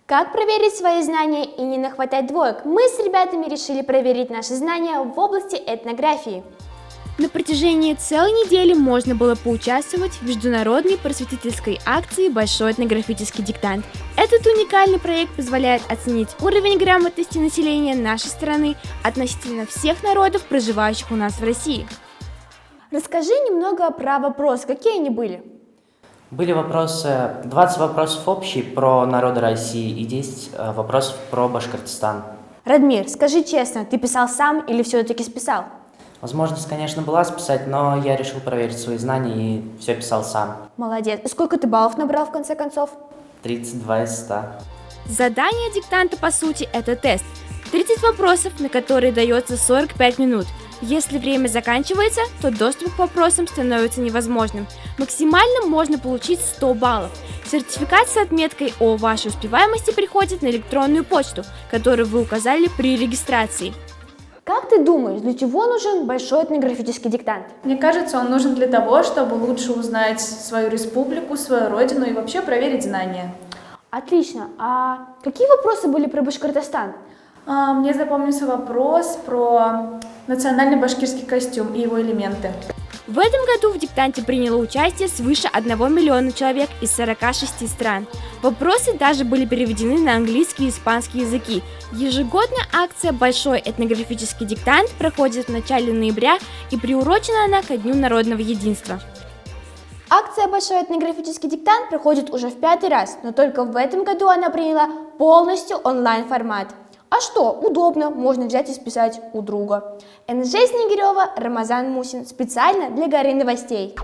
Как проверить свои знания и не нахватать двоек? Мы с ребятами решили проверить наши знания в области этнографии. На протяжении целой недели можно было поучаствовать в международной просветительской акции «Большой этнографический диктант». Этот уникальный проект позволяет оценить уровень грамотности населения нашей страны относительно всех народов, проживающих у нас в России. Расскажи немного про вопросы, какие они были? Были вопросы, 20 вопросов общие про народы России и 10 вопросов про Башкортостан. Радмир, скажи честно, ты писал сам или все-таки списал? Возможность, конечно, была списать, но я решил проверить свои знания и все писал сам. Молодец. И сколько ты баллов набрал в конце концов? 32 из 100. Задание диктанта, по сути, это тест. 30 вопросов, на которые дается 45 минут. Если время заканчивается, то доступ к вопросам становится невозможным. Максимально можно получить 100 баллов. Сертификат с отметкой о вашей успеваемости приходит на электронную почту, которую вы указали при регистрации. Как ты думаешь, для чего нужен большой этнографический диктант? Мне кажется, он нужен для того, чтобы лучше узнать свою республику, свою родину и вообще проверить знания. Отлично. А какие вопросы были про Башкортостан? Мне запомнился вопрос про национальный башкирский костюм и его элементы. В этом году в диктанте приняло участие свыше 1 миллиона человек из 46 стран. Вопросы даже были переведены на английский и испанский языки. Ежегодно акция «Большой этнографический диктант» проходит в начале ноября и приурочена она ко Дню народного единства. Акция «Большой этнографический диктант» проходит уже в 5-й раз, но только в этом году она приняла полностью онлайн-формат. А что, удобно, можно взять и списать у друга. НЖ Снегирева, Рамазан Мусин, специально для Горы новостей.